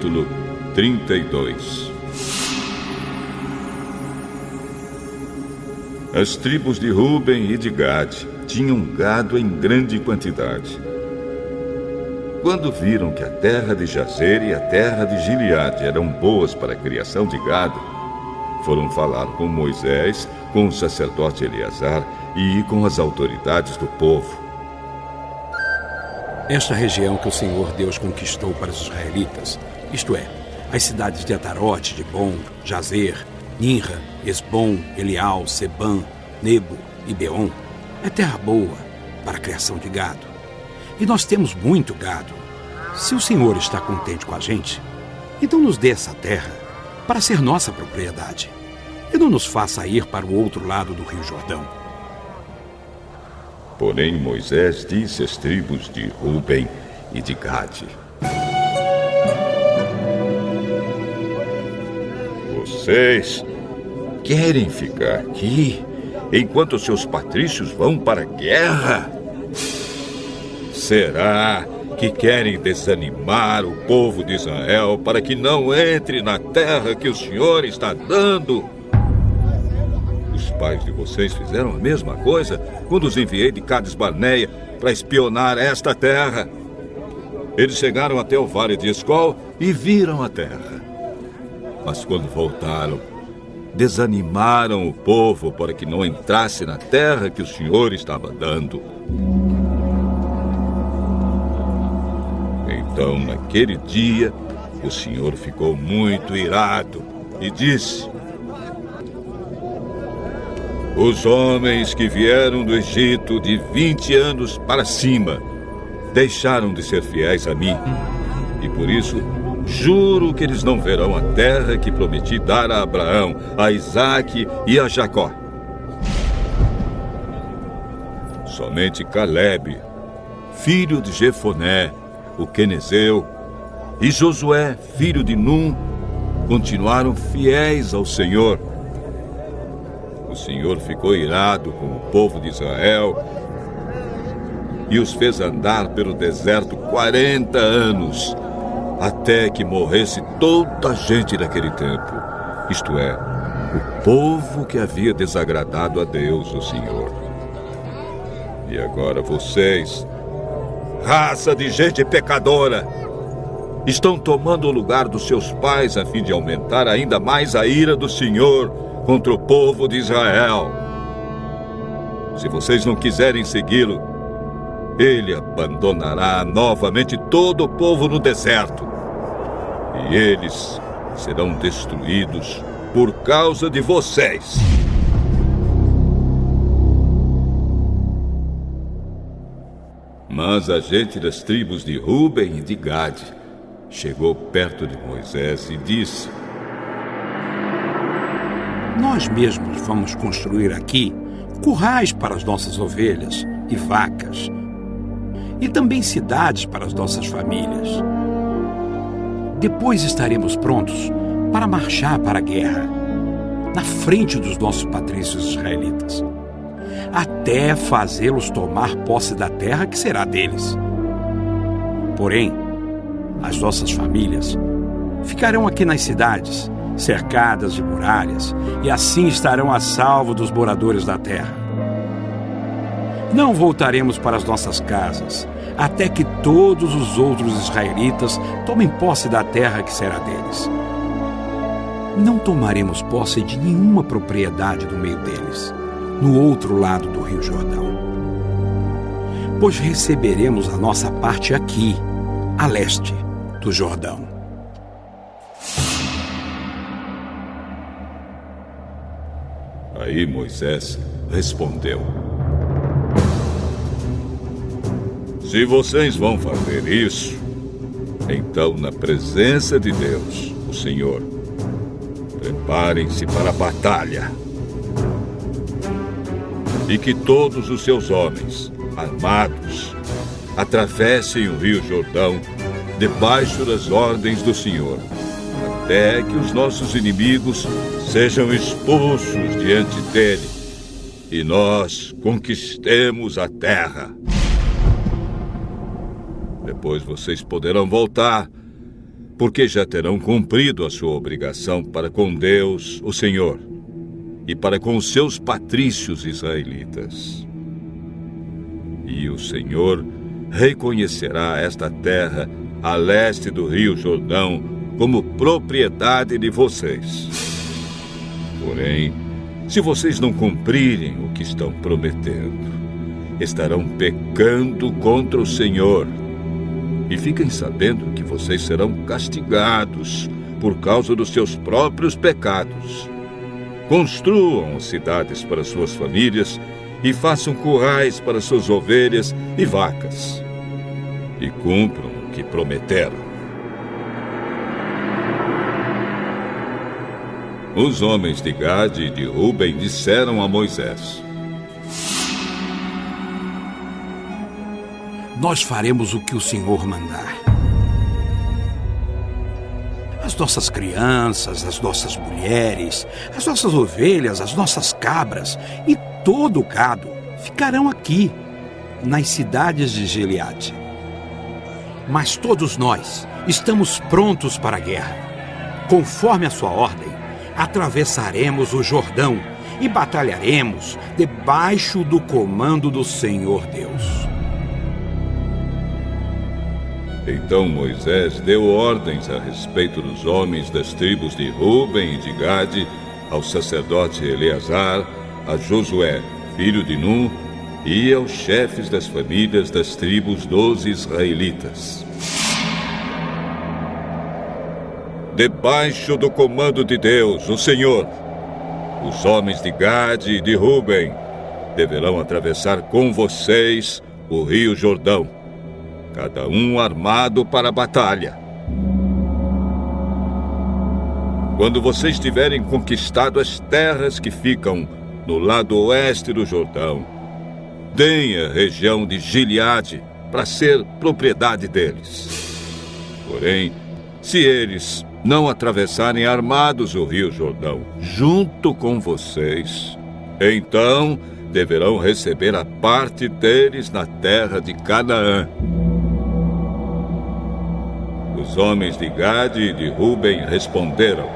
capítulo 32. As tribos de Ruben e de Gade tinham gado em grande quantidade. Quando viram que a terra de Jazer e a terra de Gileade eram boas para a criação de gado, foram falar com Moisés, com o sacerdote Eleazar e com as autoridades do povo. Esta região que o Senhor Deus conquistou para os israelitas, isto é, as cidades de Atarote, Dibon, Jazer, Ninra, Esbom, Elial, Sebã, Nebo e Beon, é terra boa para a criação de gado. E nós temos muito gado. Se o Senhor está contente com a gente, então nos dê essa terra para ser nossa propriedade. E não nos faça ir para o outro lado do Rio Jordão. Porém, Moisés disse às tribos de Ruben e de Gade: Vocês querem ficar aqui enquanto seus patrícios vão para a guerra? Será que querem desanimar o povo de Israel para que não entre na terra que o Senhor está dando? Os pais de vocês fizeram a mesma coisa quando os enviei de Cades Barneia para espionar esta terra. Eles chegaram até o vale de Escol e viram a terra. Mas quando voltaram, desanimaram o povo para que não entrasse na terra que o Senhor estava dando. Então, naquele dia, o Senhor ficou muito irado e disse: Os homens que vieram do Egito de 20 anos para cima deixaram de ser fiéis a mim. E por isso, juro que eles não verão a terra que prometi dar a Abraão, a Isaque e a Jacó. Somente Calebe, filho de Jefoné, o quenezeu, e Josué, filho de Num, continuaram fiéis ao Senhor. O Senhor ficou irado com o povo de Israel e os fez andar pelo deserto 40 anos, até que morresse toda a gente daquele tempo, isto é, o povo que havia desagradado a Deus, o Senhor. E agora vocês, raça de gente pecadora, estão tomando o lugar dos seus pais a fim de aumentar ainda mais a ira do Senhor contra o povo de Israel. Se vocês não quiserem segui-lo, ele abandonará novamente todo o povo no deserto. E eles serão destruídos por causa de vocês. Mas a gente das tribos de Ruben e de Gade chegou perto de Moisés e disse: Nós mesmos vamos construir aqui currais para as nossas ovelhas e vacas, e também cidades para as nossas famílias. Depois estaremos prontos para marchar para a guerra, na frente dos nossos patrícios israelitas, até fazê-los tomar posse da terra que será deles. Porém, as nossas famílias ficarão aqui nas cidades, cercadas de muralhas, e assim estarão a salvo dos moradores da terra. Não voltaremos para as nossas casas, até que todos os outros israelitas tomem posse da terra que será deles. Não tomaremos posse de nenhuma propriedade no meio deles, no outro lado do Rio Jordão, pois receberemos a nossa parte aqui, a leste do Jordão. Aí Moisés respondeu: Se vocês vão fazer isso, então, na presença de Deus, o Senhor, preparem-se para a batalha. E que todos os seus homens, armados, atravessem o Rio Jordão debaixo das ordens do Senhor, até que os nossos inimigos sejam expulsos diante dele e nós conquistemos a terra. Depois vocês poderão voltar porque já terão cumprido a sua obrigação para com Deus, o Senhor, e para com os seus patrícios israelitas. E o Senhor reconhecerá esta terra a leste do rio Jordão como propriedade de vocês. Porém, se vocês não cumprirem o que estão prometendo, estarão pecando contra o Senhor. E fiquem sabendo que vocês serão castigados por causa dos seus próprios pecados. Construam cidades para suas famílias e façam currais para suas ovelhas e vacas. E cumpram o que prometeram. Os homens de Gade e de Ruben disseram a Moisés: Nós faremos o que o Senhor mandar. As nossas crianças, as nossas mulheres, as nossas ovelhas, as nossas cabras e todo o gado ficarão aqui, nas cidades de Gileade. Mas todos nós estamos prontos para a guerra. Conforme a sua ordem, atravessaremos o Jordão e batalharemos debaixo do comando do Senhor Deus. Então Moisés deu ordens a respeito dos homens das tribos de Ruben e de Gade, ao sacerdote Eleazar, a Josué, filho de Num, e aos chefes das famílias das tribos dos israelitas. Debaixo do comando de Deus, o Senhor, os homens de Gade e de Ruben deverão atravessar com vocês o rio Jordão, cada um armado para a batalha. Quando vocês tiverem conquistado as terras que ficam no lado oeste do Jordão, deem a região de Gileade para ser propriedade deles. Porém, se eles não atravessarem armados o rio Jordão junto com vocês, então deverão receber a parte deles na terra de Canaã. Os homens de Gade e de Ruben responderam: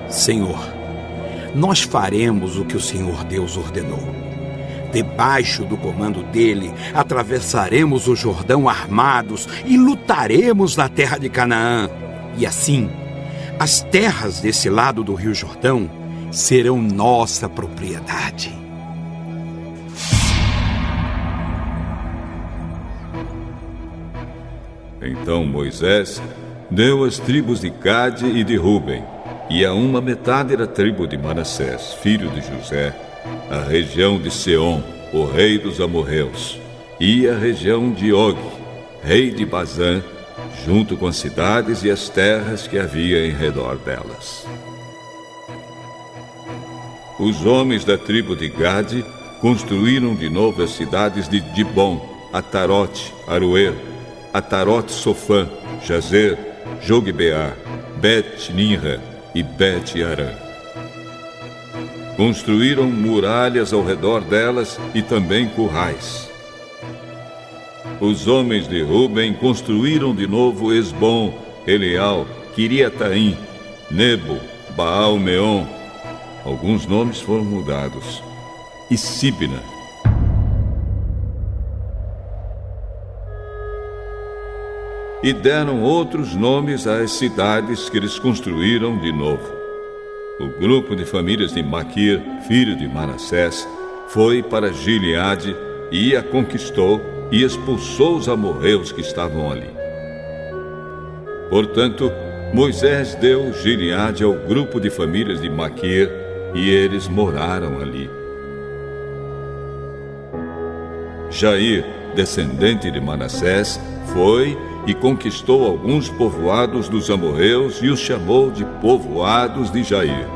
Senhor, nós faremos o que o Senhor Deus ordenou. Debaixo do comando dele, atravessaremos o Jordão armados e lutaremos na terra de Canaã. E assim, as terras desse lado do rio Jordão serão nossa propriedade. Então Moisés deu as tribos de Gade e de Ruben, e a uma metade da tribo de Manassés, filho de José, a região de Seom, o rei dos amorreus, e a região de Og, rei de Bazã, junto com as cidades e as terras que havia em redor delas. Os homens da tribo de Gade construíram de novo as cidades de Dibon, Atarote, Aroer, Atarote Sofã, Jazer, Jogbeá, Bet-Nimra e Bet-Arã. Construíram muralhas ao redor delas e também currais. Os homens de Ruben construíram de novo Esbom, Eleal, Quiriataim, Nebo, Baal-Meon. Alguns nomes foram mudados. E Sibna. E deram outros nomes às cidades que eles construíram de novo. O grupo de famílias de Maquir, filho de Manassés, foi para Gileade e a conquistou e expulsou os amorreus que estavam ali. Portanto, Moisés deu Gileade ao grupo de famílias de Maquir e eles moraram ali. Jair, descendente de Manassés, foi e conquistou alguns povoados dos amorreus e os chamou de povoados de Jair.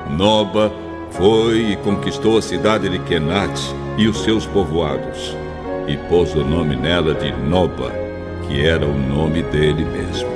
Noba foi e conquistou a cidade de Quenate e os seus povoados, e pôs o nome nela de Noba, que era o nome dele mesmo.